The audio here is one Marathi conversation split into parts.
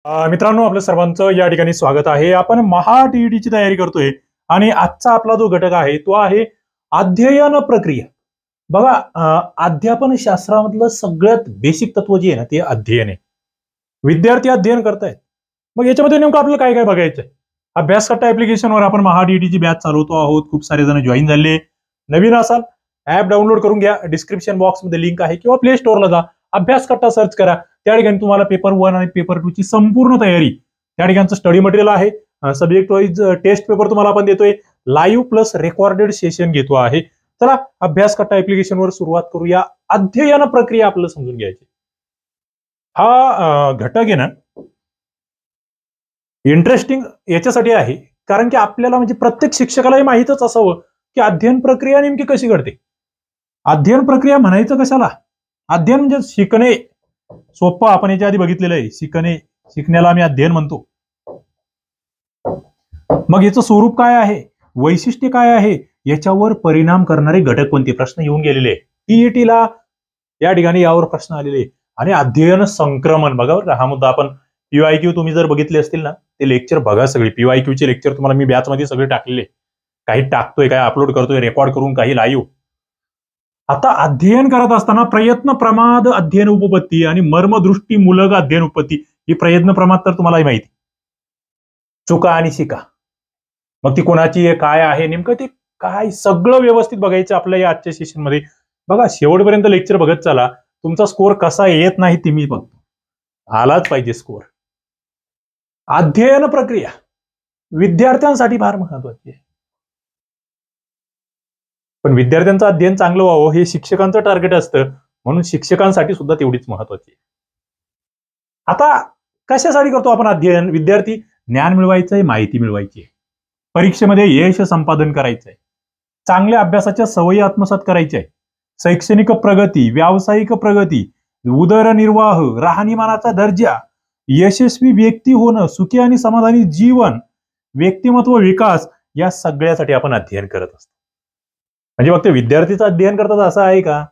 मित्रांनो, आपलं सर्वांचं या ठिकाणी स्वागत आहे. आपण टी.ई.टी. ची तयारी करतोय आणि आजचा आपला जो घटक आहे तो आहे अध्ययन प्रक्रिया. बघा, अध्यापन शास्त्रामधलं सगळ्यात बेसिक तत्व जे आहे ना ते अध्ययन आहे. विद्यार्थी अध्ययन करतायत. मग याच्यामध्ये नेमकं आपल्याला काय काय बघायचंय? अभ्यासकट्टा ऍप्लिकेशनवर आपण टी.ई.टी. ची बॅच चालवतो आहोत. खूप सारे जण जॉईन झाले. नवीन असाल, ऍप डाउनलोड करून घ्या. डिस्क्रिप्शन बॉक्स मध्ये लिंक आहे किंवा प्ले स्टोअरला जा, अभ्यासकट्टा सर्च करा. त्या ठिकाणी तुम्हाला पेपर 1 आणि पेपर 2 ची संपूर्ण तयारी, त्या ठिकाणचं स्टडी मटेरियल आहे. सब्जेक्ट वाईज टेस्ट पेपर तुम्हाला आपण देतोय. लाईव्ह प्लस रेकॉर्डेड सेशन घेतो आहे. चला, अभ्यासकट्टा ऍप्लिकेशनवर सुरुवात करूया. अध्ययन प्रक्रिया आपल्याला समजून घ्यायची. हा घटक आहे ना, इंटरेस्टिंग याच्यासाठी आहे कारण की आपल्याला म्हणजे प्रत्येक शिक्षकालाही माहीतच असावं की अध्ययन प्रक्रिया नेमकी कशी घडते. अध्ययन प्रक्रिया म्हणायचं कशाला? अध्ययन म्हणजे शिकणे. सोपं आपण याच्या आधी बघितलेलं आहे. शिकण्याला आम्ही अध्ययन म्हणतो. मग याचं स्वरूप काय आहे, वैशिष्ट्य काय आहे, याच्यावर परिणाम करणारे घटक कोणते, प्रश्न येऊन गेलेले. टी.ई.टी. ला या ठिकाणी यावर प्रश्न आलेले. आणि अध्ययन संक्रमण बघा बरं, हा मुद्दा आपण पीवायक्यू तुम्ही जर बघितले असतील ना, ते लेक्चर बघा. सगळे पीवायक्यू चे लेक्चर तुम्हाला मी बॅच मध्ये सगळे टाकलेले. काही टाकतोय, काही अपलोड करतोय रेकॉर्ड करून, काही लाईव्ह. आता अध्ययन करत असताना प्रयत्न प्रमाद अध्ययन उपपत्ती आणि मर्मदृष्टी मूलक अध्ययन उपपत्ती, ही प्रयत्न प्रमाद तर तुम्हालाही माहिती. चुका आणि शिका, मग ती कोणाची आहे, काय आहे नेमकं, ते काय सगळं व्यवस्थित बघायचं आपल्या या आजच्या सेशन मध्ये. बघा, शेवटपर्यंत लेक्चर बघत चला. तुमचा स्कोर कसा येत नाही ते मी बघतो. आलाच पाहिजे स्कोर. अध्ययन प्रक्रिया विद्यार्थ्यांसाठी फार महत्वाची आहे. पण विद्यार्थ्यांचं अध्ययन चांगलं व्हावं हे शिक्षकांचं टार्गेट असतं, म्हणून शिक्षकांसाठी सुद्धा तेवढीच महत्वाची आहे. आता कशासाठी करतो आपण अध्ययन? विद्यार्थी ज्ञान मिळवायचंय, माहिती मिळवायची आहे, परीक्षेमध्ये यश संपादन करायचंय, चांगल्या अभ्यासाच्या सवयी आत्मसात करायच्या आहे, शैक्षणिक प्रगती, व्यावसायिक प्रगती, उदरनिर्वाह, राहणीमानाचा दर्जा, यशस्वी व्यक्ती होणं, सुखी आणि समाधानी जीवन, व्यक्तिमत्व विकास, या सगळ्यासाठी आपण अध्ययन करत असतो. म्हणजे फक्त विद्यार्थीचं अध्ययन करतात असं आहे का?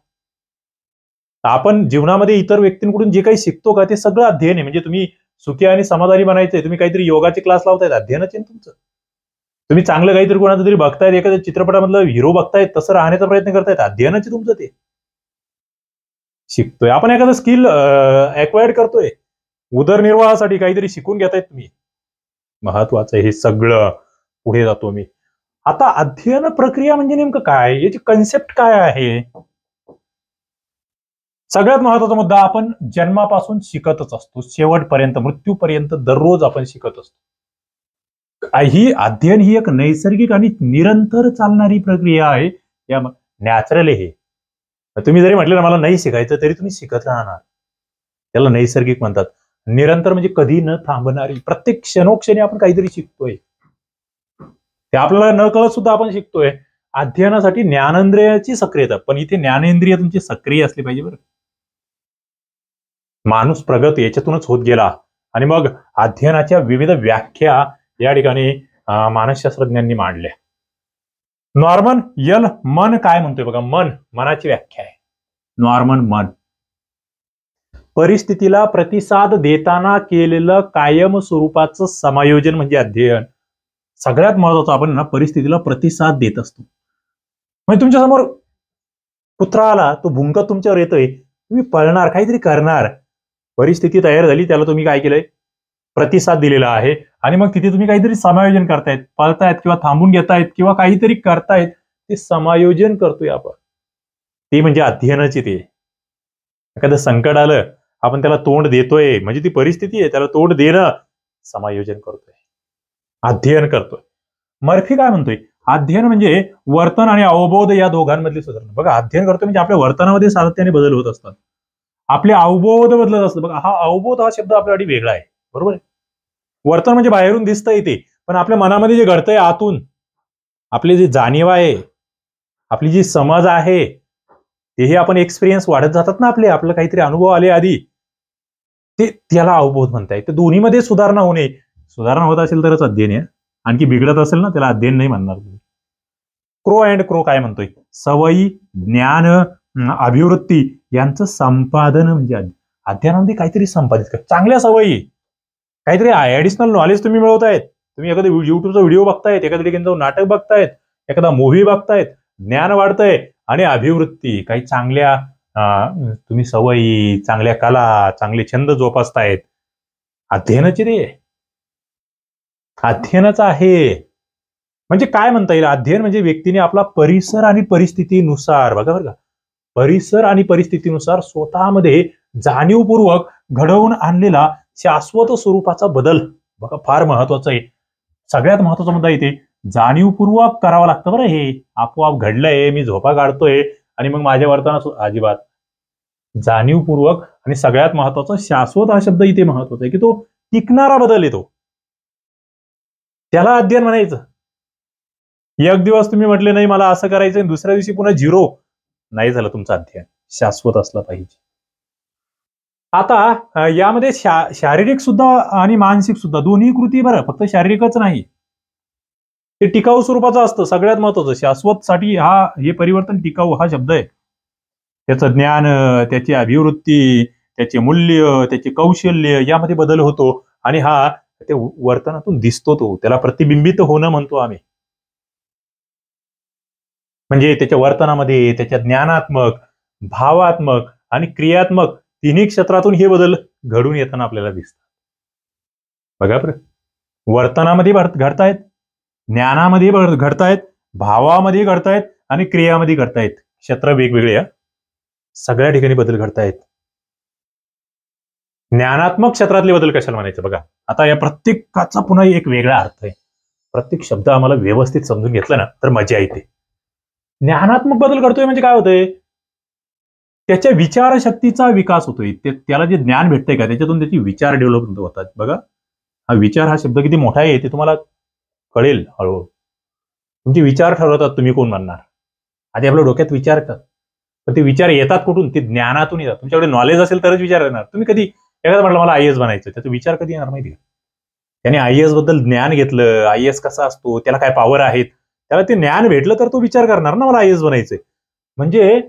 आपण जीवनामध्ये इतर व्यक्तींकडून जे काही शिकतो का, ते सगळं अध्ययन आहे. म्हणजे तुम्ही सुखी आणि समाधानी बनायचंय, तुम्ही काहीतरी योगाचे क्लास लावतायत, अध्ययनच आहे तुमचं. तुम्ही चांगलं काहीतरी कोणाचं तरी बघतायत, एखाद्या चित्रपटामधलं हिरो बघतायत, तसं राहण्याचा प्रयत्न करतायत, अध्ययनच आहे तुमचं. ते शिकतोय आपण, एखादं स्किल ऍक्वायर्ड करतोय, उदरनिर्वाहासाठी काहीतरी शिकून घेतायत तुम्ही, महत्वाचं हे सगळं. पुढे जातो मी. आता अध्ययन प्रक्रिया म्हणजे नेमकं काय, याची कन्सेप्ट काय आहे? सगळ्यात महत्वाचा मुद्दा, आपण जन्मापासून शिकतच असतो, शेवटपर्यंत, मृत्यूपर्यंत दररोज आपण शिकत असतो. अध्ययन ही एक नैसर्गिक आणि निरंतर चालणारी प्रक्रिया आहे. या नॅचरल आहे. तुम्ही जरी म्हटलं ना मला नाही शिकायचं, तरी तुम्ही शिकत राहणार. त्याला नैसर्गिक म्हणतात. निरंतर म्हणजे कधी न थांबणारी, प्रत्येक क्षणोक्षणी आपण काहीतरी शिकतोय, ते आपल्याला न कळत सुद्धा आपण शिकतोय. अध्ययनासाठी ज्ञानेंद्रियाची सक्रियता, पण इथे ज्ञानेंद्रिय तुमची सक्रिय असली पाहिजे बरं. माणूस प्रगत याच्यातूनच होत गेला. आणि मग अध्ययनाच्या विविध व्याख्या या ठिकाणी मानसशास्त्रज्ञांनी मांडल्या. नॉर्मन यल मन काय म्हणतोय बघा, मनाची व्याख्या आहे. नॉर्मन मन, परिस्थितीला प्रतिसाद देताना केलेलं कायम स्वरूपाचं समायोजन म्हणजे अध्ययन. सगळ्यात महत्वाचं, आपण ना परिस्थितीला प्रतिसाद देत असतो. म्हणजे तुमच्या समोर कुत्रा आला, तो भुंकत तुमच्यावर येतोय, तुम्ही पळणार, काहीतरी करणार. परिस्थिती तयार झाली, त्याला तुम्ही काय केलंय, प्रतिसाद दिलेला आहे. आणि मग तिथे तुम्ही काहीतरी समायोजन करतायत, पळतायत किंवा थांबून घेतायत किंवा काहीतरी करतायत, ते समायोजन करतोय आपण. ते म्हणजे अध्ययनाचे. ते एखादं संकट आलं, आपण त्याला तोंड देतोय, म्हणजे ती परिस्थिती आहे, त्याला तोंड देणं समायोजन करतोय, अध्ययन करतोय. मर्फी काय म्हणतोय, अध्ययन म्हणजे वर्तन आणि अवबोध या दोघांमधली सुधारणा. बघा, अध्ययन करतोय म्हणजे आपल्या वर्तनामध्ये सातत्याने बदल होत असतात, आपले अवबोध बदलत असतात. बघा, हा अवबोध हा शब्द आपल्यासाठी वेगळा आहे, बरोबर आहे. वर्तन म्हणजे बाहेरून दिसतं येते, पण आपल्या मनामध्ये जे घडतंय आतून, आपली जी जाणीव आहे, आपली जी समज आहे, तेही आपण एक्सपिरियन्स वाढत जातात ना आपलं काहीतरी अनुभव आले आधी, ते त्याला अवबोध म्हणताय. तर दोन्हीमध्ये सुधारणा होणे, सुधारणा होत असेल तरच अध्ययन आहे. आणखी बिघडत असेल ना, त्याला अध्ययन नाही म्हणणार तुम्ही. क्रो अँड क्रो काय म्हणतोय, सवयी, ज्ञान, अभिवृत्ती यांचं संपादन म्हणजे अध्ययनामध्ये काहीतरी संपादित कर. चांगल्या सवयी, काहीतरी ऍडिशनल नॉलेज तुम्ही मिळवतायत. तुम्ही एखादा युट्यूबचा व्हिडिओ बघतायत, एखाद्या ठिकाणी जाऊन नाटक बघतायत, एखादा मूव्ही बघतायत, ज्ञान वाढतंय आणि अभिवृत्ती, काही चांगल्या तुम्ही सवयी, चांगल्या कला, चांगले छंद जोपासतायत. अध्ययनाची रे, अध्ययनाचं आहे. म्हणजे काय म्हणता येईल, अध्ययन म्हणजे व्यक्तीने आपला परिसर आणि परिस्थितीनुसार, बघा का, परिसर आणि परिस्थितीनुसार स्वतःमध्ये जाणीवपूर्वक घडवून आणलेला शाश्वत स्वरूपाचा बदल. बघा, फार महत्वाचं आहे. सगळ्यात महत्वाचा मुद्दा इथे जाणीवपूर्वक करावं लागतं बरं. हे आपोआप घडलंय, मी झोपा काढतोय आणि मग माझ्या वर्तनात अजिबात. जाणीवपूर्वक आणि सगळ्यात महत्वाचा शाश्वत हा शब्द इथे महत्वाचा आहे की तो टिकणारा बदल येतो, त्याला अध्ययन म्हणायचं. एक दिवस तुम्ही म्हटले नाही मला असं करायचं, दुसऱ्या दिवशी पुन्हा 0, नाही झालं तुमचं अध्ययन. शाश्वत असलं पाहिजे. आता यामध्ये शारीरिक सुद्धा आणि मानसिक सुद्धा दोन्ही कृती बरं, फक्त शारीरिकच नाही, ते टिकाऊ स्वरूपाचं असतं. सगळ्यात महत्वाचं शाश्वत साठी हे परिवर्तन टिकाऊ हा शब्द आहे. त्याचं ज्ञान, त्याची अभिवृत्ती, त्याचे मूल्य, त्याचे कौशल्य यामध्ये बदल होतो आणि ते वर्तनातून दिसतो. त्याला प्रतिबिंबित होणं म्हणतो आम्ही. म्हणजे त्याच्या वर्तनामध्ये, त्याच्या ज्ञानात्मक, भावात्मक आणि क्रियात्मक तिन्ही क्षेत्रातून हे बदल घडून येताना आपल्याला दिसतात. बघा बरं, वर्तनामध्ये घडतायत, ज्ञानामध्ये घडतायत, भावामध्ये घडतायत आणि क्रियामध्ये घडतायत. क्षेत्र वेगवेगळे, सगळ्या ठिकाणी बदल घडतायत. ज्ञानात्मक क्षेत्रातले बदल कशाला म्हणायचं बघा. आता या प्रत्येकाचा पुन्हा एक वेगळा अर्थ आहे. प्रत्येक शब्द आम्हाला व्यवस्थित समजून घेतला ना तर मजा येते. ज्ञानात्मक बदल घडतोय म्हणजे काय होतंय, त्याच्या विचारशक्तीचा विकास होतोय. त्याला जे ज्ञान भेटतंय का त्याच्यातून त्याची विचार डेव्हलप होतात. बघा, हा विचार हा शब्द किती मोठा आहे ते तुम्हाला कळेल हळूहळू. तुमचे विचार ठरवतात तुम्ही कोण म्हणणार. आधी आपल्या डोक्यात विचार कर, पण ते विचार येतात कुठून, ते ज्ञानातून येतात. तुमच्याकडे नॉलेज असेल तरच विचार येणार. तुम्ही कधी एखादा म्हटलं मला IAS बनायचं, त्याचा विचार कधी येणार माहिती का. त्याने IAS बद्दल ज्ञान घेतलं, IAS कसा असतो, त्याला काय पॉवर आहेत, त्याला ते ज्ञान भेटलं तर तो विचार करणार ना मला IAS बनायचंय. म्हणजे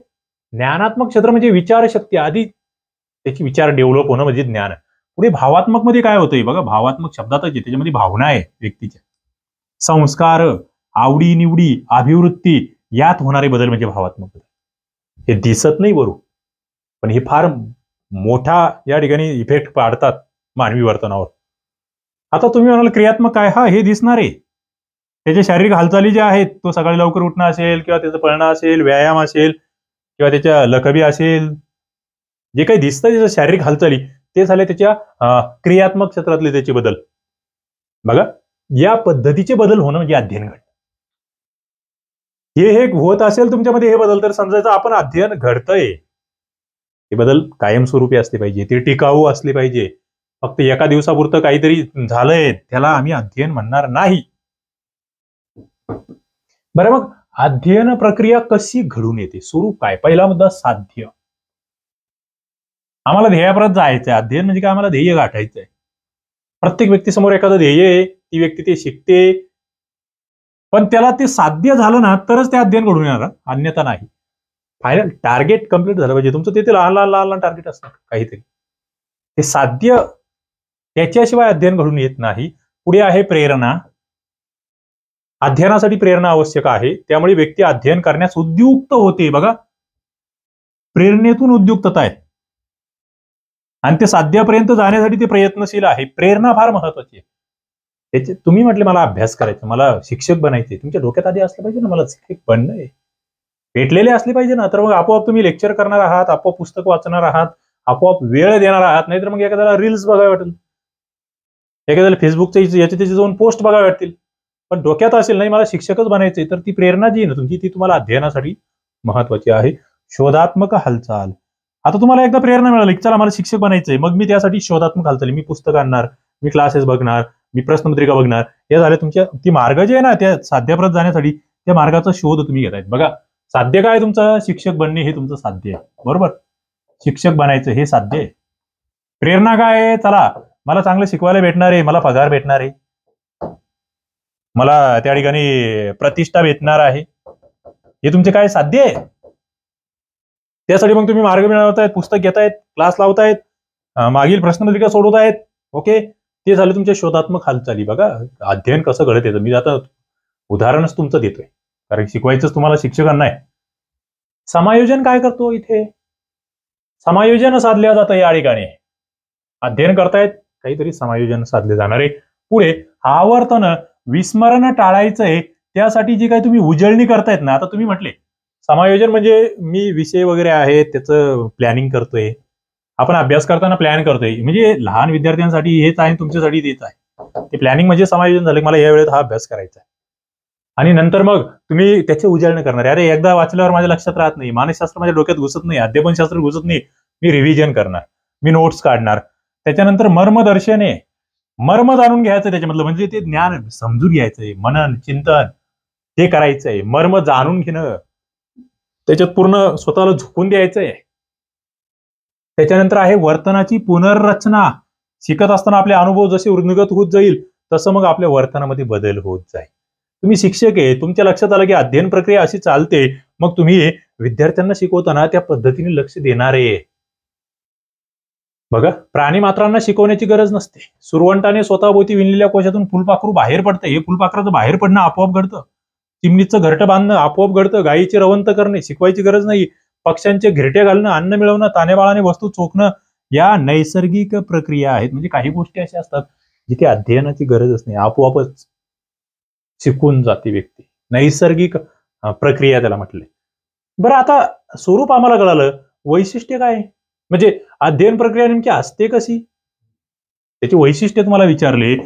ज्ञानात्मक क्षेत्र म्हणजे विचारशक्ती, आधी त्याची विचार डेव्हलप होणं म्हणजे ज्ञान. पुढे भावात्मक मध्ये काय होतंय बघा, भावात्मक शब्दातच आहे, त्याच्यामध्ये भावना आहे व्यक्तीच्या, संस्कार, आवडी निवडी, अभिवृत्ती यात होणारे बदल म्हणजे भावात्मक बदल. हे दिसत नाही वरून, पण हे फार मोठा या ठिकाणी इफेक्ट पाडतात मानवी वर्तनावर. आता तुम्ही म्हणाल क्रियात्मक काय, हे दिसणार आहे. त्याच्या शारीरिक हालचाली ज्या आहेत, तो सकाळी लवकर उठणं असेल किंवा त्याचं पळणं असेल, व्यायाम असेल किंवा त्याच्या लकबी असेल, जे काही दिसतं त्याच्या शारीरिक हालचाली, ते झाले त्याच्या क्रियात्मक क्षेत्रातले त्याचे बदल. बघा, या पद्धतीचे बदल होणं म्हणजे अध्ययन घडणं. हे होत असेल तुमच्यामध्ये हे बदल तर समजायचं आपण अध्ययन घडतंय. हे बदल कायमस्वरूपी असले पाहिजे, ते टिकाऊ असले पाहिजे. फक्त एका दिवसापुरतं काहीतरी झालंय त्याला आम्ही अध्ययन म्हणणार नाही. बरं, मग अध्ययन प्रक्रिया कशी घडून येते, स्वरूप काय. पहिला मुद्दा साध्य. आम्हाला ध्येयापर्यंत जायचंय. अध्ययन म्हणजे काय, आम्हाला ध्येय गाठायचंय. प्रत्येक व्यक्तीसमोर एखादं ध्येय आहे, ती व्यक्ती ते शिकते, पण त्याला ते साध्य झालं ना तरच ते अध्ययन घडून येणार, अन्यथा नाही. फायनल टार्गेट कम्प्लीट झालं पाहिजे तुमचं. ते लहान लहान लहान लहान टार्गेट असतात काहीतरी, ते साध्य, त्याच्याशिवाय अध्ययन घडून येत नाही. पुढे आहे प्रेरणा. अध्ययनासाठी प्रेरणा आवश्यक आहे, त्यामुळे व्यक्ती अध्ययन करण्यास उद्युक्त होते. बघा, प्रेरणेतून उद्युक्तता आहे आणि ते साध्यापर्यंत जाण्यासाठी ते प्रयत्नशील आहे. प्रेरणा फार महत्वाची आहे. तुम्ही म्हटले मला अभ्यास करायचा, मला शिक्षक बनायचे, तुमच्या डोक्यात आधी असलं पाहिजे ना मला शिक्षक बनणं आहे, भेटलेले असले पाहिजे ना. तर मग आपोआप तुम्ही लेक्चर करणार आहात, आपोआप पुस्तक वाचणार आहात, आपोआप वेळ देणार आहात. नाहीतर मग एखाद्याला रील्स बघायला वाटेल, एखाद्याला फेसबुकच्या याच्या त्याची जाऊन पोस्ट बघायला वाटतील. पण डोक्यात असेल नाही मला शिक्षकच बनायचंय, तर ती प्रेरणा जी आहे ना तुमची, ती तुम्हाला अध्ययनासाठी महत्वाची आहे. शोधात्मक हालचाल. आता तुम्हाला एकदा प्रेरणा मिळाली की चला मला शिक्षक बनायचंय, मग मी त्यासाठी शोधात्मक हालचाल, मी पुस्तक आणणार, मी क्लासेस बघणार, मी प्रश्नपत्रिका बघणार. हे झाले तुमच्या ती मार्ग जे आहे ना त्या साध्यापर्यंत जाण्यासाठी, त्या मार्गाचा शोध तुम्ही घेतायत. बघा, साध्य काय तुमचं, शिक्षक बनणे हे तुमचं साध्य आहे, बरोबर. शिक्षक बनायचं हे साध्य आहे. प्रेरणा काय आहे, चला मला चांगलं शिकवायला भेटणार आहे, मला पगार भेटणार आहे, मला त्या ठिकाणी प्रतिष्ठा भेटणार आहे, हे तुमचे काय साध्य आहे. त्यासाठी मग तुम्ही मार्ग मिळवतायत, पुस्तक घेतायत, क्लास लावतायत, मागील प्रश्नपत्रिका सोडवतायत. ओके, ते झालं तुमच्या शोधात्मक हालचाली. बघा अध्ययन कसं घडत येतं, मी आता उदाहरणच तुमचं देतोय, कारण शिकवायचंच तुम्हाला शिक्षकांना आहे. समायोजन काय करतो इथे? समायोजन साधल्या जातं या ठिकाणी. अध्ययन करतायत, काहीतरी समायोजन साधले जाणार आहे. पुढे आवर्तन विस्मरण टाळायचंय, त्यासाठी जी काही तुम्ही उजळणी करतायत ना, आता तुम्ही म्हटले समायोजन म्हणजे मी विषय वगैरे आहे त्याचं प्लॅनिंग करतोय, आपण अभ्यास करताना प्लॅन करतोय, म्हणजे लहान विद्यार्थ्यांसाठी हेच आहे, तुमच्यासाठी तेच आहे. ते प्लॅनिंग म्हणजे समायोजन झालं, मला या वेळेत हा अभ्यास करायचा आहे. आणि नंतर मग तुम्ही त्याचे उजळणी करणार. अरे एकदा वाचल्यावर माझ्या लक्षात राहत नाही, मानसशास्त्र माझ्या डोक्यात घुसत नाही, अध्यापनशास्त्र घुसत नाही, मी रिव्हिजन करणार, मी नोट्स काढणार. त्याच्यानंतर मर्मदर्शने, मर्म जाणून घ्यायचं त्याच्यामधलं, म्हणजे ते ज्ञान समजून घ्यायचंय, मनन चिंतन ते करायचंय, मर्म जाणून घेणं, त्याच्यात पूर्ण स्वतःला झुकून द्यायचंय. त्याच्यानंतर आहे वर्तनाची पुनर्रचना. शिकत असताना आपले अनुभव जसे उन्नत होत जाईल तसं मग आपल्या वर्तनामध्ये बदल होत जाईल. तुम्ही शिक्षक आहे, तुमच्या लक्षात आलं की अध्ययन प्रक्रिया अशी चालते, मग तुम्ही विद्यार्थ्यांना शिकवताना त्या पद्धतीने लक्ष देणार आहे. बघा प्राणी मात्रांना शिकवण्याची गरज नसते. सुरवंटाने स्वतःभोवती विणलेल्या कोशातून फुलपाखरू बाहेर पडतं, हे फुलपाखराचं बाहेर पडणं आपोआप घडतं. चिमणीचं घरटं बांधणं आपोआप घडतं. गायीचे रवंत करणे शिकवायची गरज नाही. पक्ष्यांचे घरटे घालणं, अन्न मिळवणं, तानेबाळाने वस्तू चोखणं, या नैसर्गिक प्रक्रिया आहेत. म्हणजे काही गोष्टी अशा असतात जिथे अध्ययनाची गरजच नाही, आपोआपच शिकून जाते व्यक्ती. नैसर्गिक प्रक्रिया त्याला म्हटले. बरं आता स्वरूप आम्हाला कळालं, वैशिष्ट्य काय? म्हणजे अध्ययन प्रक्रिया नेमकी असते कशी, त्याची वैशिष्ट्य तुम्हाला विचारले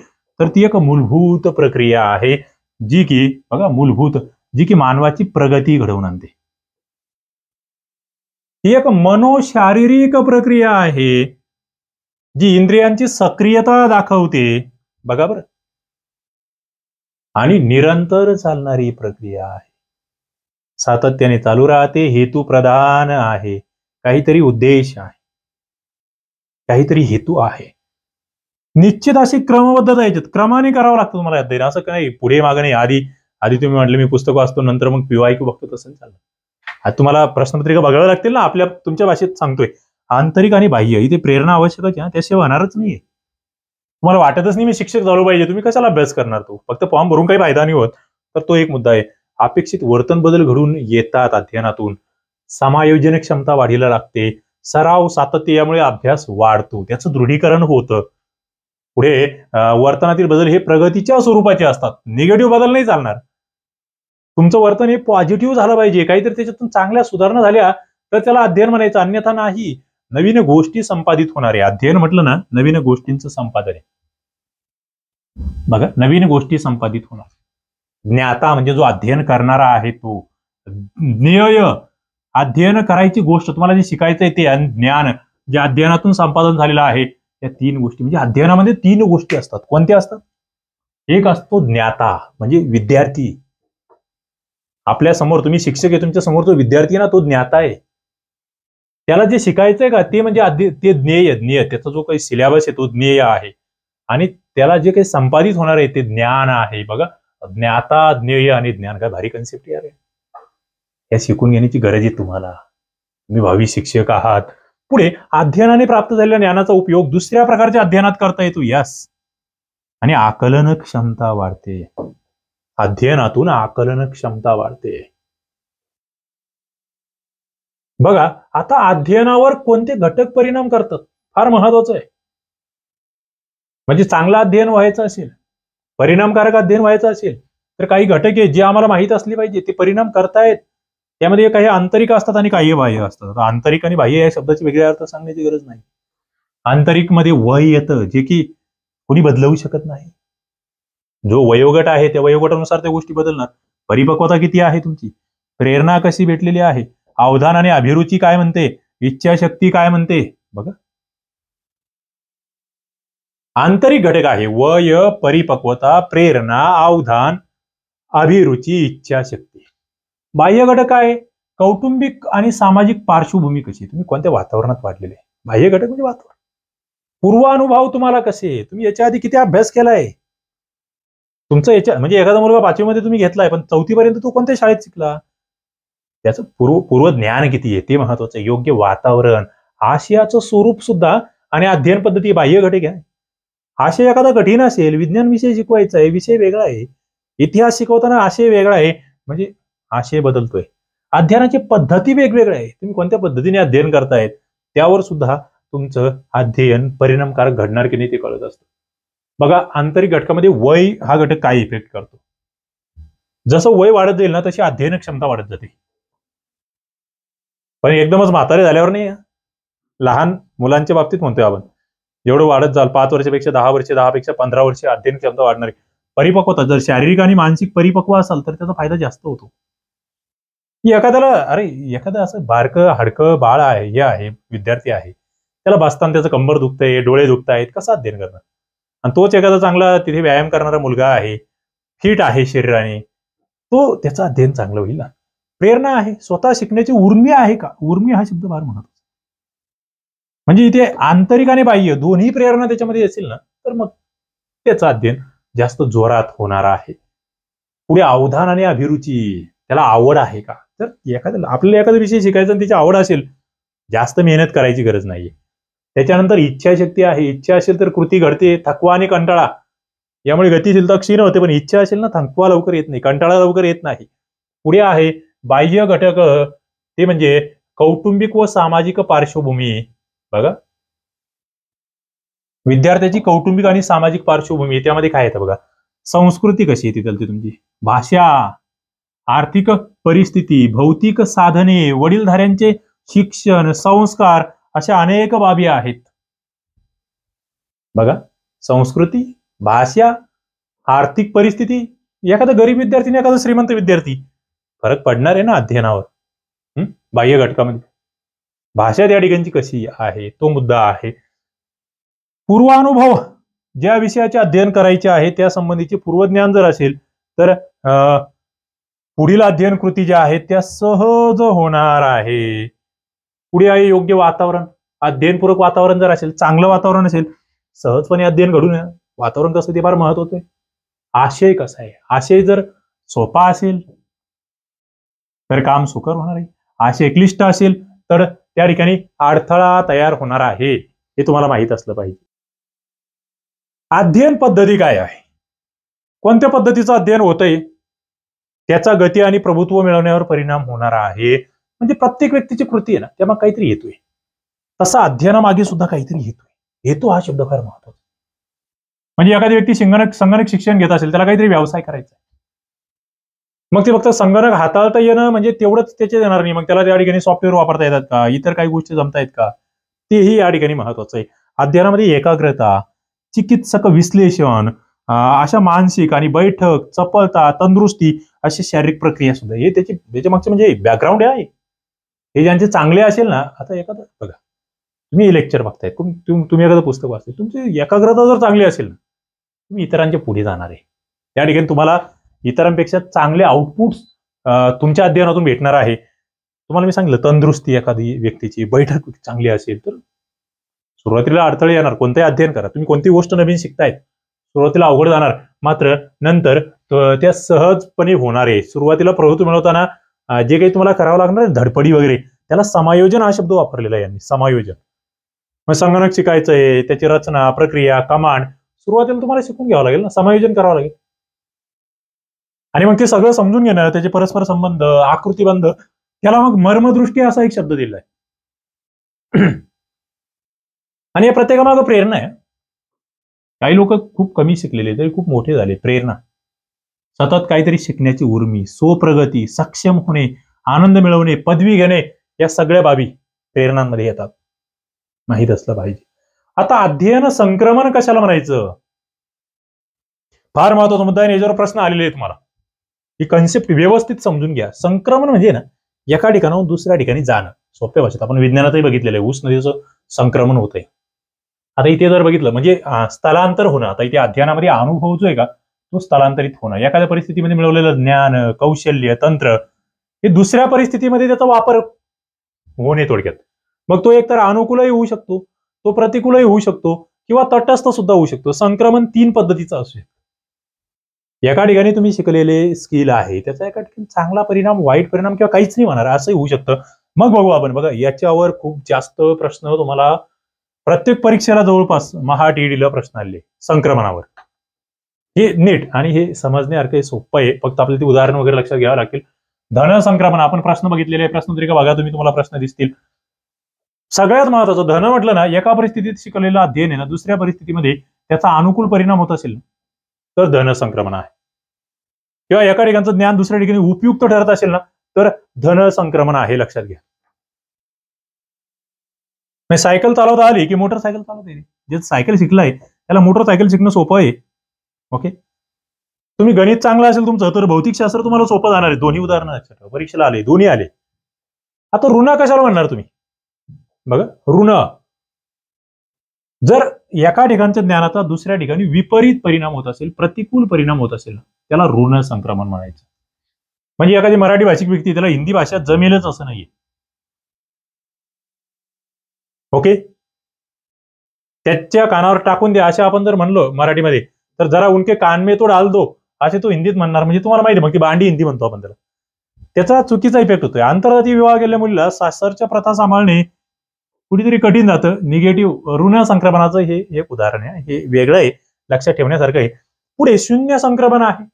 तर ती एक मूलभूत प्रक्रिया आहे, जी की बघा मूलभूत, जी की मानवाची प्रगती घडवून आणते. ही एक मनोशारीरिक प्रक्रिया आहे, जी इंद्रियांची सक्रियता दाखवते. बघा बरं, आणि निरंतर चालणारी प्रक्रिया आहे, सातत्याने चालू राहते, हेतू प्रधान आहे, काहीतरी उद्देश आहे, काहीतरी हेतू आहे. निश्चित अशी क्रमबद्धता याच्यात क्रमाने करावं लागतं तुम्हाला अध्ययन, असं काही पुढे मागे नाही. आधी तुम्ही म्हटले मी पुस्तक वाचतो, नंतर मग PYQ बघतो, तसं चाललं. आता तुम्हाला प्रश्नपत्रिका बघावं लागतील ना, तुमच्या भाषेत सांगतोय. आंतरिक आणि बाह्य इथे प्रेरणा आवश्यकच आहे, त्याशिवाय होणारच नाहीये. तुम्हाला वाटतच नाही मी शिक्षक झालो पाहिजे, तुम्ही कशाला अभ्यास करणार? तो फक्त फॉर्म भरून काही फायदा नाही होत. तर तो एक मुद्दा आहे. अपेक्षित वर्तन बदल घडून येतात अध्ययनातून. समायोजन क्षमता वाढीला लागते, सराव सातत्य यामुळे अभ्यास वाढतो, त्याचं दृढीकरण होतं. पुढे वर्तनातील बदल हे प्रगतीच्या स्वरूपाचे असतात, निगेटिव्ह बदल नाही चालणार. तुमचं वर्तन हे पॉझिटिव्ह झालं पाहिजे, काहीतरी त्याच्यातून चांगल्या सुधारणा झाल्या तर त्याला अध्ययन म्हणायचं, अन्यथा नाही. नवीन गोष्टी संपादित होणार आहे. अध्ययन म्हटलं ना, नवीन गोष्टींचं संपादन आहे. बघा नवीन गोष्टी संपादित होणार. ज्ञाता म्हणजे जो अध्ययन करणारा आहे तो, ज्ञेय अध्ययन करायची गोष्ट, तुम्हाला जे शिकायचंय ते ज्ञान जे अध्ययनातून संपादन झालेलं आहे, या 3 गोष्टी. म्हणजे अध्ययनामध्ये 3 गोष्टी असतात. कोणत्या असतात? एक असतो ज्ञाता, म्हणजे विद्यार्थी. आपल्या समोर तुम्ही शिक्षक आहे, तुमच्या समोर जो विद्यार्थी आहे ना, तो ज्ञाता आहे. त्याला जे शिकायचंय का ते म्हणजे ते ज्ञेय, त्याचा जो काही सिलेबस आहे तो ज्ञेय आहे, आणि त्याला जे काही संपादित होणार आहे ते ज्ञान आहे. बघा ज्ञाता, ज्ञेय आणि ज्ञान, काय भारी कन्सेप्ट आहे. या शिकून घेण्याची गरज आहे तुम्हाला, तुम्ही भावी शिक्षक आहात. पुढे अध्ययनाने प्राप्त झालेल्या ज्ञानाचा उपयोग दुसऱ्या प्रकारच्या अध्ययनात करता येतो. यस, आणि आकलन क्षमता वाढते. अध्ययनातून आकलन क्षमता वाढते. बघा आता अध्ययनावर कोणते घटक परिणाम करतात, फार महत्वाचं आहे. म्हणजे चांगलं अध्ययन व्हायचं असेल, परिणामकारक अध्ययन व्हायचं असेल, तर काही घटक आहे जे आम्हाला माहित असले पाहिजे, ते परिणाम करतायत. त्यामध्ये काही आंतरिक असतात आणि काही बाह्य असतात. आंतरिक आणि बाह्य या शब्दाची वेगळा अर्थ सांगण्याची गरज नाही. आंतरिक मध्ये वय येतं, जे की कोणी बदलवू शकत नाही. जो वयोगट आहे त्या वयोगटानुसार त्या गोष्टी बदलणार. परिपक्वता किती आहे तुमची, प्रेरणा कशी भेटलेली आहे, अवधान आणि अभिरुची काय म्हणते, इच्छाशक्ती काय म्हणते. बघा आंतरिक घटक आहे वय, परिपक्वता, प्रेरणा, अवधान, अभिरुची, इच्छाशक्ती. बाह्य घटक आहे कौटुंबिक आणि सामाजिक पार्श्वभूमी कशी, तुम्ही कोणत्या वातावरणात वाढलेले. बाह्य घटक म्हणजे वातावरण. पूर्वानुभव तुम्हाला कसे, तुम्ही याच्या आधी किती अभ्यास केलाय, तुमचं याच्या म्हणजे एखादा मुलगा 5वी मध्ये तुम्ही घेतलाय, पण 4थी पर्यंत तो कोणत्या शाळेत शिकला, त्याचं पूर्व ज्ञान किती आहे ते महत्वाचं. योग्य वातावरण, आशयाचं स्वरूप सुद्धा आणि अध्ययन पद्धती बाह्य घटक आहे. आशय एखादा कठीण असेल, विज्ञान विषय शिकवायचा आहे, विषय वेगळा आहे, इतिहास शिकवताना आशय वेगळा आहे, म्हणजे आशय बदलतोय. अध्ययनाची पद्धती वेगवेगळ्या आहे. तुम्ही कोणत्या पद्धतीने अध्ययन करतायत त्यावर सुद्धा तुमचं अध्ययन परिणामकारक घडणार की नाही ते कळत असतं. बघा, आंतरिक घटकामध्ये वय हा घटक काय इफेक्ट करतो. जसं वय वाढत जाईल ना तशी अध्ययन क्षमता वाढत जाते. पण एकदमच म्हातारे झाल्यावर नाही. लहान मुलांच्या बाबतीत म्हणतोय आपण, जेवढं वाढत जाल 5 वर्षापेक्षा 10 वर्ष, 10 पेक्षा 15 वर्ष अध्ययन क्षमता वाढणार आहे. परिपक्वता जर शारीरिक आणि मानसिक परिपक्व असाल तर त्याचा फायदा जास्त होतो. एखादं असं बारकं हाडकं बाळ आहे, हे आहे, विद्यार्थी आहे, त्याला बसताना त्याचं कंबर दुखतंय, डोळे दुखतायत, कसं अध्ययन करणार? आणि तोच एखादा चांगला तिथे व्यायाम करणारा मुलगा आहे, फिट आहे शरीराने, तो त्याचं अध्ययन चांगलं होईल ना. प्रेरणा आहे, स्वतः शिकण्याची उर्मी आहे का? उर्मी हा शब्द फार महत्वाचा. म्हणजे इथे आंतरिक आणि बाह्य दोन्ही प्रेरणा त्याच्यामध्ये असेल ना तर मग त्याचं अध्ययन जास्त जोरात होणार आहे. पुढे अवधान आणि अभिरुची, त्याला आवड आहे का? तर आपल्याला एखादा विषय शिकायचा आणि त्याची आवड असेल, जास्त मेहनत करायची गरज नाहीये. त्याच्यानंतर इच्छाशक्ती आहे, इच्छा असेल तर कृती घडते. थकवा आणि कंटाळा यामुळे गतिशीलता क्षीण होते, पण इच्छा असेल ना थकवा लवकर येत नाही, कंटाळा लवकर येत नाही. पुढे आहे बाह्य घटक, ते म्हणजे कौटुंबिक व सामाजिक पार्श्वभूमी. बघा, विद्यार्थ्याची कौटुंबिक आणि सामाजिक पार्श्वभूमी त्यामध्ये काय येतं बघा. संस्कृती कशी येते त्याला, तुमची भाषा, आर्थिक परिस्थिती, भौतिक साधने, वडीलधाऱ्यांचे शिक्षण, संस्कार, अशा अनेक बाबी आहेत. बघा, संस्कृती, भाषा, आर्थिक परिस्थिती, एखादा गरीब विद्यार्थी आणि एखादा श्रीमंत विद्यार्थी, फरक पडणार आहे ना अध्ययनावर. बाह्य घटकामध्ये भाषा त्या ठिकाणची कशी आहे तो मुद्दा आहे. पूर्वानुभव, ज्या विषयाचे अध्ययन करायचे आहे त्या संबंधीचे पूर्वज्ञान जर असेल तर पुढील अध्ययन कृती ज्या आहेत त्या सहज होणार आहे. पुढे आहे योग्य वातावरण, अध्ययनपूरक वातावरण जर असेल, चांगलं वातावरण असेल, सहजपणे अध्ययन घडून येणार. वातावरण कसं ते फार महत्वाचं आहे. आशय कसा आहे, आशय जर सोपा असेल तर काम सुकर होणार आहे. आशय क्लिष्ट असेल तर त्या ठिकाणी अडथळा तयार होणार आहे, हे तुम्हाला माहित असलं पाहिजे. अध्ययन पद्धती काय आहे, कोणत्या पद्धतीचं अध्ययन होतंय, त्याचा गती आणि प्रभुत्व मिळवण्यावर परिणाम होणार आहे. म्हणजे प्रत्येक व्यक्तीची कृती आहे ना त्यामुळे काहीतरी येतोय, तसं अध्ययनामागे सुद्धा काहीतरी येतोय. येतो हा शब्द फार महत्वाचा. म्हणजे एखादी व्यक्ती संगणक शिक्षण घेत असेल, त्याला काहीतरी व्यवसाय करायचा, मग ते फक्त संगणक हाताळता येणं म्हणजे तेवढंच त्याचे येणार नाही. मग त्याला त्या ठिकाणी सॉफ्टवेअर वापरता येतात का, इतर काही गोष्टी जमतायत का, तेही या ठिकाणी महत्वाचं आहे. अध्ययनामध्ये एकाग्रता, चिकित्सक विश्लेषण, अशा मानसिक आणि बैठक, चपलता, तंदुरुस्ती, अशी शारीरिक प्रक्रिया सुद्धा हे त्याच्या मागचे म्हणजे बॅकग्राऊंड आहे. हे ज्यांचे चांगले असेल ना, आता एखादं बघा, तुम्ही लेक्चर बघताय, तुम्ही एखादं पुस्तक वाचताय, तुमची एकाग्रता जर चांगली असेल ना, तुम्ही इतरांच्या पुढे जाणार आहे. त्या ठिकाणी तुम्हाला इतरांपेक्षा चांगले आउटपुट तुमच्या अध्ययनातून भेटणार आहे. तुम्हाला मी सांगितलं, तंदुरुस्ती एखादी व्यक्तीची, बैठक चांगली असेल तर सुरुवातीला अडथळे येणार. कोणतेही अध्ययन करा, तुम्ही कोणती गोष्ट नवीन शिकतायत, सुरुवातीला अवघड जाणार, मात्र नंतर त्या सहजपणे होणार आहे. सुरुवातीला प्रवृत्ती मिळवताना जे काही तुम्हाला करावं लागणार आहे, धडपडी वगैरे, त्याला समायोजन हा शब्द वापरलेला आहे यांनी, समायोजन. मग संगणक शिकायचं आहे, त्याची रचना, प्रक्रिया, कमांड सुरुवातीला तुम्हाला शिकून घ्यावं लागेल ना, समायोजन करावं लागेल. आणि मग ते सगळं समजून घेणं, त्याचे परस्पर संबंध, आकृतीबंध, त्याला मग मर्मदृष्टी असा एक शब्द दिलाय. आणि या प्रत्येकामागं प्रेरणा आहे. काही लोक खूप कमी शिकलेले तरी खूप मोठे झाले. प्रेरणा, सतत काहीतरी शिकण्याची उर्मी, स्वप्रगती, सक्षम होणे, आनंद मिळवणे, पदवी घेणे, या सगळ्या बाबी प्रेरणांमध्ये येतात, माहीत असलं पाहिजे. आता अध्ययन संक्रमण कशाला म्हणायचं, फार महत्वाचा मुद्दा आहे. याच्यावर प्रश्न आलेले आहेत मला. ही कन्सेप्ट व्यवस्थित समजून घ्या. संक्रमण म्हणजे ना एका ठिकाणाहून दुसऱ्या ठिकाणी जाणं. सोप्या भाषेत आपण विज्ञानातही बघितलेलं आहे, ऊस नदीचं संक्रमण होतंय. आता इथे जर बघितलं म्हणजे स्थलांतर होणं. आता इथे अध्ययनामध्ये अनुभव जो आहे का तो स्थलांतरित होणं, एखाद्या परिस्थितीमध्ये मिळवलेलं ज्ञान, कौशल्य, तंत्र हे दुसऱ्या परिस्थितीमध्ये त्याचा वापर होणे थोडक्यात. मग तो एकतर अनुकूलही होऊ शकतो, तो प्रतिकूलही होऊ शकतो, किंवा तटस्थ सुद्धा होऊ शकतो. संक्रमण 3 पद्धतीचं असू शकतं. एका ठिकाणी तुम्ही शिकलेले स्किल आहे, त्याचा एका ठिकाणी चांगला परिणाम, वाईट परिणाम किंवा काहीच नाही होणार असंही होऊ शकतं. मग बघू आपण. बघा, याच्यावर खूप जास्त प्रश्न तुम्हाला प्रत्येक परीक्षेला जवळपास टीईडीला प्रश्न आले संक्रमणावर. हे नीट आणि हे समजण्यासारखं सोपं आहे, फक्त आपल्याला ते उदाहरण वगैरे लक्षात घ्यावं लागतील. धन संक्रमण आपण प्रश्न बघितलेले आहे, प्रश्नपत्रिका बघा तुम्ही, तुम्हाला प्रश्न दिसतील. सगळ्यात महत्वाचं धन म्हटलं ना, एका परिस्थितीत शिकलेलं अध्ययन आहे ना, दुसऱ्या परिस्थितीमध्ये त्याचा अनुकूल परिणाम होत असेल तर धन संक्रमण आहे. किंवा एका ठिकाणचं ज्ञान दुसऱ्या ठिकाणी उपयुक्त ठरत असेल ना, तर धन संक्रमण आहे, लक्षात घ्या. सायकल चालवता आली की मोटरसायकल चालवता येईल. जे सायकल शिकलाय त्याला मोटरसायकल शिकणं सोपं आहे. ओके, तुम्ही गणित चांगलं असेल तुमचं तर भौतिकशास्त्र तुम्हाला सोपं जाणार आहे. दोन्ही उदाहरणं परीक्षेला आले, दोन्ही आले. आता ऋण कशाला म्हणणार तुम्ही? बघा, ऋण जर एका ठिकाणच्या ज्ञानाचा दुसऱ्या ठिकाणी विपरीत परिणाम होत असेल, प्रतिकूल परिणाम होत असेल, त्याला ऋण संक्रमण म्हणायचं. म्हणजे एखादी मराठी भाषिक व्यक्ती त्याला हिंदी भाषा जमेलच असं नाहीये. ओके, त्याच्या कानावर टाकून द्या असे आपण जर म्हणलो मराठीमध्ये, तर जरा उनके कान में तो डाल दो असे तो हिंदीत म्हणणार. म्हणजे तुम्हाला माहिती मग ती भांडी हिंदी म्हणतो आपण त्याला. त्याचा चुकीचा इफेक्ट होतोय. आंतरजातीय विवाह केलेल्या मुलीला सासरच्या प्रथा सांभाळणे कुठेतरी कठीण जातं. निगेटिव्ह ऋण संक्रमणाचं हे एक उदाहरण आहे. हे वेगळं आहे, लक्षात ठेवण्यासारखं आहे. पुढे शून्य संक्रमण आहे.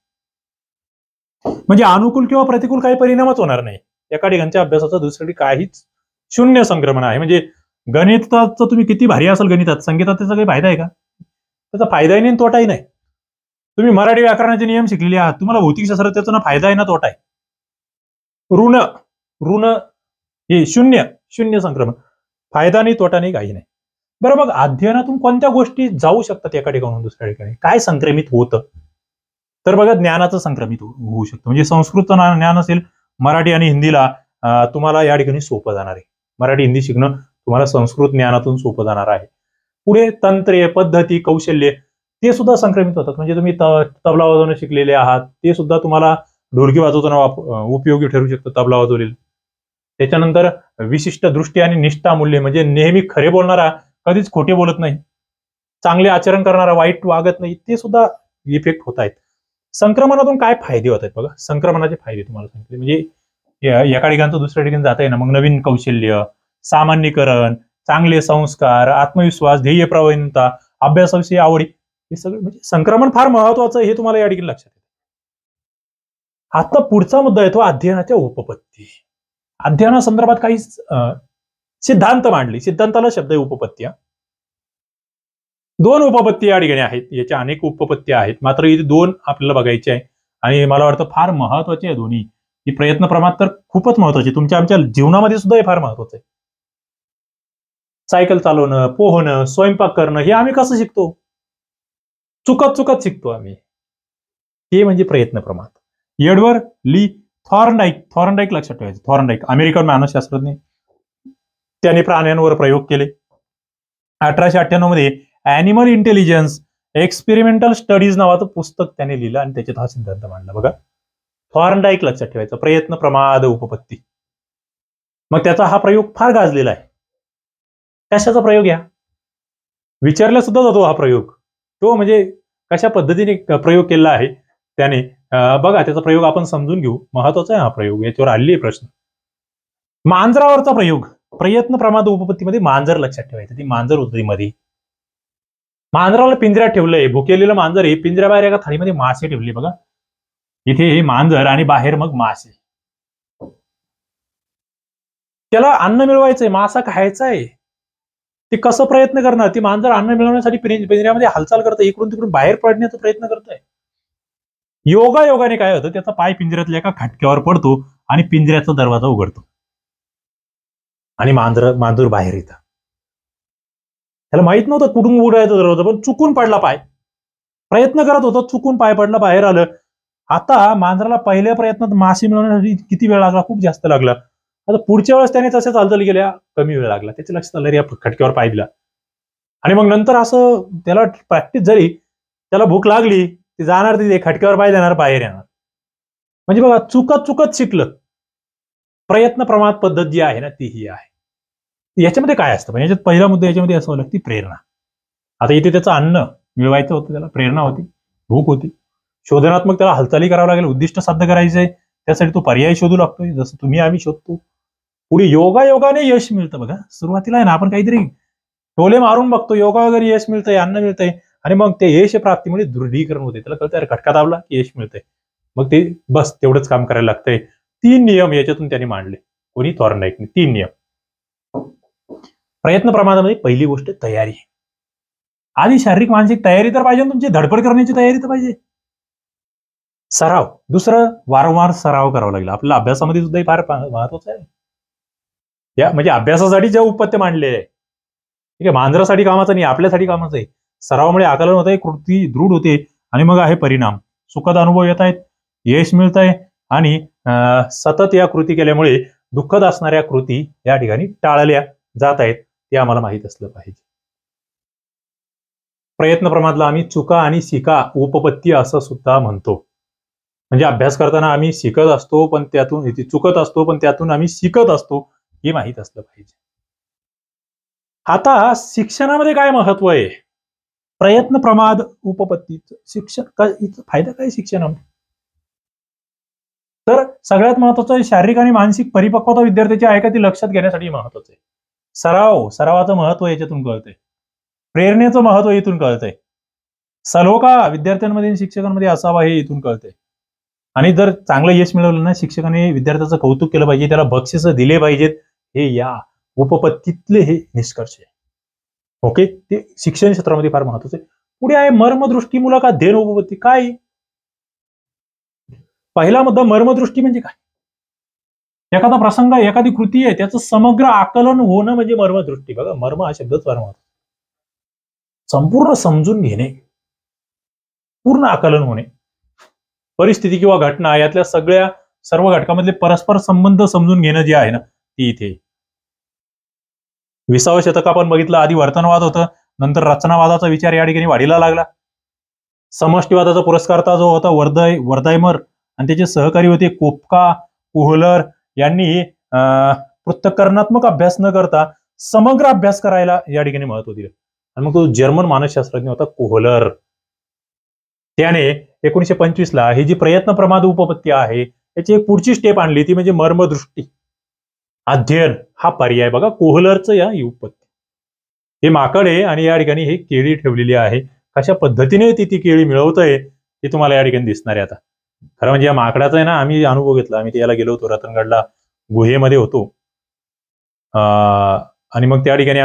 म्हणजे अनुकूल किंवा प्रतिकूल काही परिणामच होणार नाही. एका ठिकाणच्या अभ्यासाचा दुसरीकडे काहीच शून्य संक्रमण आहे. म्हणजे गणिताचं तुम्ही किती भारी असाल गणितात, संगीतात त्याचा काही फायदा आहे का? त्याचा फायदाही नाही तोटाही नाही. तुम्ही मराठी व्याकरणाचे नियम शिकलेले आहात, तुम्हाला भौतिकशास्त्र त्याचा ना फायदा आहे ना तोटा आहे. ऋण ऋण हे शून्य शून्य संक्रमण, फायदा नाही तोटा नाही काही नाही. बरं, मग अध्ययनातून कोणत्या गोष्टी जाऊ शकतात एका ठिकाणून दुसऱ्या ठिकाणी? काय संक्रमित होतं? तर बघा, ज्ञानाचं संक्रमित होऊ शकतं. म्हणजे संस्कृत ज्ञान असेल मराठी आणि हिंदीला तुम्हाला या ठिकाणी सोपं जाणार आहे. मराठी हिंदी शिकणं तुम्हाला संस्कृत ज्ञानातून सोपं जाणार आहे. पुढे तंत्रे, पद्धती, कौशल्य ते सुद्धा संक्रमित होतात. म्हणजे तुम्ही तबला वाजवणं शिकलेले आहात, ते सुद्धा तुम्हाला ढोलकी वाजवताना उपयोगी ठरू शकतं, तबला वाजवलेलं. त्याच्यानंतर विशिष्ट दृष्टी आणि निष्ठा मूल्य, म्हणजे नेहमी खरे बोलणारा, कधीच खोटे बोलत नाही, चांगले आचरण करणारा, वाईट वागत नाही, ते सुद्धा इफेक्ट होत आहेत. संक्रमणातून काय फायदे होत आहेत बघा, संक्रमणाचे फायदे तुम्हाला सांगितले. म्हणजे एका ठिकाणचं दुसऱ्या ठिकाणी जाता येईल ना, मग नवीन कौशल्य, सामान्यीकरण, चांगले संस्कार, आत्मविश्वास, ध्येय प्रवणता, अभ्यासाविषयी आवडी, हे सगळं म्हणजे संक्रमण फार महत्वाचं आहे, हे तुम्हाला या ठिकाणी लक्षात येईल. आता पुढचा मुद्दा येतो अध्ययनाच्या उपपत्ती. अध्ययनासंदर्भात काही सिद्धांत मांडले. सिद्धांताला शब्द आहे उपपत्ती. दोन उपपत्ती या ठिकाणी आहेत. याच्या अनेक उपपत्ती आहेत, मात्र इथे दोन आपल्याला बघायचे आहे आणि मला वाटतं फार महत्वाचे आहे दोन्ही. ही प्रयत्न प्रमाण तर खूपच महत्वाची, तुमच्या आमच्या जीवनामध्ये सुद्धा हे फार महत्वाचं आहे. सायकल चालवणं, पोहणं, स्वयंपाक करणं हे आम्ही कसं शिकतो? चुकत चुकत शिकतो आम्ही. हे म्हणजे प्रयत्न प्रमाण. एडवर्ड ली थॉर्नडाईक लक्षात ठेवायचं. थॉर्नडाईक अमेरिकन मानसशास्त्रज्ञ, त्याने प्राण्यांवर प्रयोग केले. 1898 मध्ये अॅनिमल इंटेलिजन्स एक्सपेरिमेंटल स्टडीज नावाचं पुस्तक त्याने लिहिलं आणि त्याच्यात हा सिद्धांत मांडला. बघा, थॉर्नडाईक लक्षात ठेवायचं. प्रयत्न प्रमाद उपपत्ती. मग त्याचा हा प्रयोग फार गाजलेला आहे. कशाचा प्रयोग? या विचारला सुद्धा जातो हा प्रयोग. तो म्हणजे कशा पद्धतीने प्रयोग केला आहे त्याने, बघा त्याचा प्रयोग आपण समजून घेऊ. महत्वाचा आहे हा प्रयोग, याच्यावर आलेले प्रश्न. मांजरावरचा प्रयोग. प्रयत्न प्रमाद उपपत्तीमध्ये मांजर लक्षात ठेवायचं. ती मांजर होती मध्ये. मांजराला पिंजऱ्यात ठेवलंय. भुकेलेलं मांजर आहे. पिंजऱ्याबाहेर एका थाळीमध्ये मासे ठेवले. बघा, इथे हे मांजर आणि बाहेर मग मासे. त्याला अन्न मिळवायचंय, मासा खायचा आहे. ते कसं प्रयत्न करणार? ती मांजर अन्न मिळवण्यासाठी पिंजऱ्यामध्ये हालचाल करतं, इकडून तिकडून बाहेर पडण्याचा प्रयत्न करतोय. योगायोगाने काय होतं, त्याचा पाय पिंजऱ्यातल्या एका खटक्यावर पडतो आणि पिंजऱ्याचा दरवाजा उघडतो आणि मांजर बाहेर येतं. त्याला माहित नव्हतं कुठून उघडायचा दरवाजा, पण चुकून पडला पाय. प्रयत्न करत होता, चुकून पाय पडला, बाहेर आलं. आता मांजराला पहिल्या प्रयत्नात मासे मिळवण्यासाठी किती वेळ लागला? खूप जास्त लागला. आता पुढच्या वेळेस त्याने तशाच हालचाली केल्या, कमी वेळ लागला. त्याच्या लक्षात आलं, या खटक्यावर पाय दिला. आणि मग नंतर असं त्याला प्रॅक्टिस झाली, त्याला भूक लागली, ती जाणार, तिथे खटक्यावर पाय देणार, बाहेर येणार. म्हणजे बघा, चुकत चुकत शिकलं. प्रयत्न प्रमाद पद्धत जी आहे ना, ती ही आहे. याच्यामध्ये काय असतं? पण याच्यात पहिला मुद्दा याच्यामध्ये असं लागतं, ती प्रेरणा. आता इथे त्याचं अन्न मिळवायचं होतं, त्याला प्रेरणा होती, भूक होती. शोधनात्मक त्याला हालचाली करावं लागेल, उद्दिष्ट साध्य करायचंय, त्यासाठी तो पर्याय शोधू लागतोय, जसं आम्ही शोधतो. पुढे योगायोगाने यश मिळतं. बघा, सुरुवातीला आहे ना आपण काहीतरी टोले मारून बघतो, योगा वगैरे यश मिळतंय, अन्न मिळतंय, आणि मग ते यश प्राप्तीमुळे दृढीकरण होते. त्याला कळतं अरे घटका दाबला की यश मिळतंय, मग ते बस तेवढंच काम करायला लागतंय. 3 नियम याच्यातून त्यांनी मांडले, कोणी थॉर्नडाईकने. 3 नियम. प्रयत्न प्रमाणामध्ये पहिली गोष्ट तयारी. आधी शारीरिक मानसिक तयारी तर पाहिजे, तुमची धडपड करण्याची तयारी तर पाहिजे. सराव. दुसरं, वारंवार सराव करावा लागेल. आपल्याला अभ्यासामध्ये सुद्धा फार महत्वाचं आहे. या म्हणजे अभ्यासासाठी ज्या उपपत्ती मांडले आहे, ठीक आहे, मांजरासाठी कामाचं नाही, आपल्यासाठी कामाचं आहे. सरावामुळे आकलन होत आहे, कृती दृढ होते, आणि मग आहे परिणाम. सुखद अनुभव येत आहेत, यश मिळत आहे, आणि सतत या कृती केल्यामुळे दुःखद असणाऱ्या कृती या ठिकाणी टाळल्या जात आहेत, ते आम्हाला माहीत असलं पाहिजे. प्रयत्न प्रमादला आम्ही चुका आणि शिका उपपत्ती असं सुद्धा म्हणतो. म्हणजे अभ्यास करताना आम्ही शिकत असतो, पण त्यातून चुकत असतो, पण त्यातून आम्ही शिकत असतो, हे माहीत असलं पाहिजे. आता शिक्षणामध्ये काय महत्व आहे? प्रयत्न प्रमाद उपपत्तीचं शिक्षण फायदा काय शिक्षणामध्ये? तर सगळ्यात महत्वाचं आहे शारीरिक आणि मानसिक परिपक्वता विद्यार्थ्याची आहे का ती लक्षात घेण्यासाठी महत्वाचं आहे. सरावाचं महत्व याच्यातून कळतंय, प्रेरणेचं महत्व इथून कळतंय, सलोखा विद्यार्थ्यांमध्ये आणि शिक्षकांमध्ये असावा हे इथून कळतंय. आणि जर चांगलं यश मिळवलं ना, शिक्षकांनी विद्यार्थ्याचं कौतुक केलं पाहिजे, त्याला बक्षीस दिले पाहिजेत, हे या उपपत्तीतले हे निष्कर्ष आहे. ओके, ते शिक्षण क्षेत्रामध्ये फार महत्वाचं आहे. पुढे आहे मर्मदृष्टी मूलक अध्ययन उपपत्ती. काय? पहिला मुद्दा, मर्मदृष्टी म्हणजे काय? एखादा प्रसंग, एखादी कृती आहे, त्याचं समग्र आकलन होणं म्हणजे मर्मदृष्टी. बघा, मर्म हा शब्दच फार महत्वाचा. संपूर्ण समजून घेणे, पूर्ण आकलन होणे, परिस्थिती किंवा घटना यातल्या सर्व घटकांमधले परस्पर संबंध समजून घेणं जे आहे ना, ती इथे. 20व्या शतक आपण बघितलं, आधी वर्तनवाद होतं, नंतर रचनावादाचा विचार या ठिकाणी वाढीला लागला. समष्टीवादाचा पुरस्कर्ता जो होता वर्धायमर आणि त्याचे सहकारी होते कोपका, कोहलर यांनी पृथक्करणात्मक अभ्यास न करता समग्र अभ्यास करायला या ठिकाणी महत्व दिलं. आणि मग तो जर्मन मानसशास्त्रज्ञ होता कोहलर. त्याने 1925 ला ही जी प्रयत्न प्रमाद उपपत्ती आहे त्याची एक पुढची स्टेप आणली, ती म्हणजे मर्मदृष्टी अध्ययन हा पर्याय. बघा, कोहलरचं या उपपत्ती, हे माकड आहे आणि या ठिकाणी हे केळी ठेवलेली आहे. कशा पद्धतीने ती केळी मिळवतंय हे तुम्हाला या ठिकाणी दिसणार आहे. आता खरं म्हणजे या माकडाचा आहे ना, आम्ही अनुभव घेतला. आम्ही त्याला गेलो होतो, रतनगडला गुहेमध्ये होतो, आणि मग त्या ठिकाणी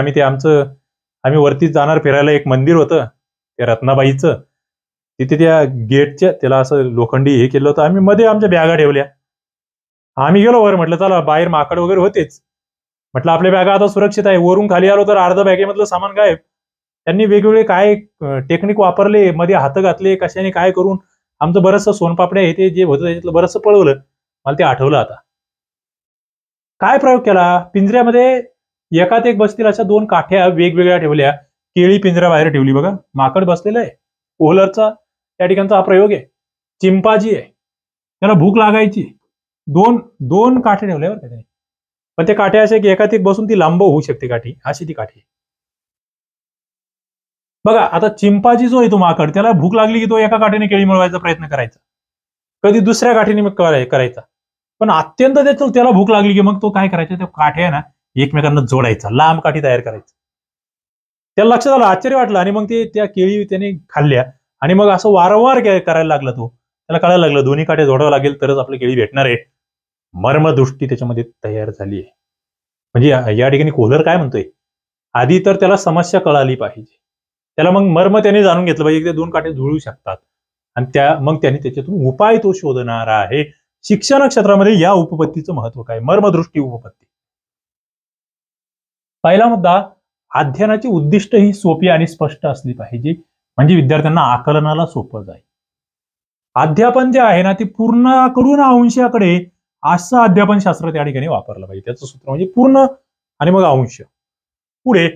आम्ही वरतीच जाणार फिरायला. एक मंदिर होतं त्या रत्नाबाईचं, तिथे त्या गेटच्या त्याला असं लोखंडी हे केलं होतं. आम्ही मध्ये आमच्या बॅगा ठेवल्या, आम्ही गेलो वर, म्हटलं चला, बाहेर माकड वगैरे होतेच, म्हटलं आपल्या बॅगा आता सुरक्षित आहे. वरून खाली आलो तर अर्ध बॅगेमधलं सामान गायब. त्यांनी वेगवेगळे काय टेक्निक वापरले, मध्ये हात घातले, कशाने काय करून आमचं बरंचसं सोनपापड्या हे ते जे होतं त्याच्यातलं बरंचसं पळवलं. मला ते आठवलं. आता काय प्रयोग केला, पिंजऱ्यामध्ये एकात एक बसतील अशा 2 काठ्या वेगवेगळ्या ठेवल्या, केळी पिंजऱ्या बाहेर ठेवली. बघा, माकड बसलेलं आहे. कोहलरचा त्या ठिकाणचा हा प्रयोग आहे. चिंपाजी आहे, त्याला भूक लागायची, 2 काठे ठेवल्यावर त्याने, पण ते काठे असे की एकात एक बसून ती लांब होऊ शकते काठी, अशी ती काठी. बघा, आता चिंपाजी जो आहे तो माकड, त्याला भूक लागली की तो एका काठीने केळी मिळवायचा प्रयत्न करायचा, कधी दुसऱ्या काठीने मग करायचा. पण अत्यंत त्याला भूक लागली की मग तो काय करायचा, त्या काठ्या आहे ना एकमेकांना जोडायचा, लांब काठी तयार करायचा. त्याला लक्षात आलं, आश्चर्य वाटलं, आणि मग त्या केळी त्याने खाल्ल्या, आणि मग असं वारंवार करायला लागला. तो त्याला कळायला लागलं दोन्ही काठ्या जोडावं लागेल तरच आपली केळी भेटणार आहे. मर्मदृष्टी त्याच्यामध्ये तयार झाली आहे. म्हणजे या ठिकाणी कोहलर काय म्हणतोय, आधी तर त्याला समस्या कळाली पाहिजे, त्याला मग मर्म त्याने जाणून घेतलं पाहिजे, ते 2 काठे जुळू शकतात, आणि मग त्याने त्याच्यातून उपाय तो शोधणार आहे. शिक्षण क्षेत्रामध्ये या उपपत्तीचं महत्व काय? मर्मदृष्टी उपपत्ती. पहिला मुद्दा, अध्ययनाची उद्दिष्ट ही सोपी आणि स्पष्ट असली पाहिजे, म्हणजे विद्यार्थ्यांना आकलनाला सोपं जाईल. अध्यापन जे आहे ना, ते पूर्णाकडून अंशाकडे असं अध्यापन शास्त्र त्या ठिकाणी वापरलं पाहिजे. त्याचं सूत्र म्हणजे पूर्ण आणि मग अंश. पुढे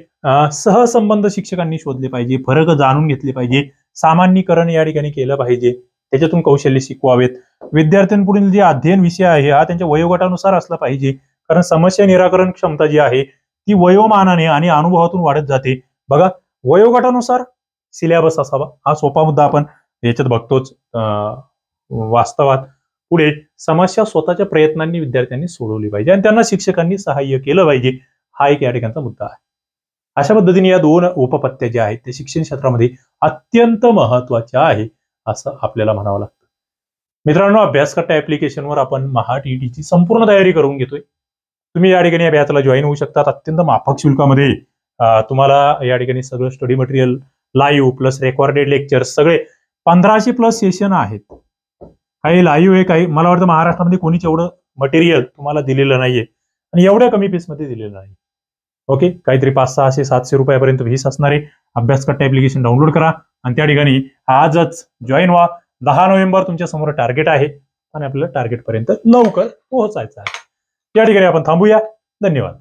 सहसंबंध शिक्षकांनी शोधले पाहिजे, फरक जाणून घेतले पाहिजे, सामान्यीकरण या ठिकाणी केलं पाहिजे, त्याच्यातून कौशल्य शिकवावेत. विद्यार्थ्यांपुढील जे अध्ययन विषय आहे हा त्यांच्या वयोगटानुसार असला पाहिजे, कारण समस्या निराकरण क्षमता जी आहे ती वयोमानाने आणि अनुभवातून वाढत जाते. बघा, वयोगटानुसार सिलेबस असावा, हा सोपा मुद्दा आपण याच्यात बघतोच वास्तवात. पुढे समस्या स्वतःच्या प्रयत्नांनी विद्यार्थ्यांनी सोडवली पाहिजे आणि त्यांना शिक्षकांनी सहाय्य केलं पाहिजे, हा एक या ठिकाणचा मुद्दा आहे. अशा पद्धतीने या 2 उपपत्त्या ज्या आहेत ते शिक्षण क्षेत्रामध्ये अत्यंत महत्वाच्या आहे असं आपल्याला म्हणावं लागतं. मित्रांनो, अभ्यासकट्टा ऍप्लिकेशनवर आपण महाटीईटीची संपूर्ण तयारी करून घेतोय. तुम्ही या ठिकाणी या बॅचला जॉईन होऊ शकतात. अत्यंत माफक शुल्कामध्ये तुम्हाला या ठिकाणी सगळं study material live plus recorded lecture सगळे 1500+ सेशन आहेत. काही लाईव्ह आहे, काही मला वाटतं महाराष्ट्रामध्ये कोणीच एवढं मटेरियल तुम्हाला दिलेलं नाहीये आणि एवढ्या कमी फीसमध्ये दिलेलं नाही. ओके, काहीतरी 500-600-700 रुपयापर्यंत फीस असणारे अभ्यासकट्टा ऍप्लिकेशन डाउनलोड करा आणि त्या ठिकाणी आजच जॉईन व्हा. 10 नोव्हेंबर तुमच्या समोर टार्गेट आहे आणि आपल्याला टार्गेट पर्यंत लवकर पोहोचायचं आहे. या ठिकाणी आपण थांबूया. धन्यवाद.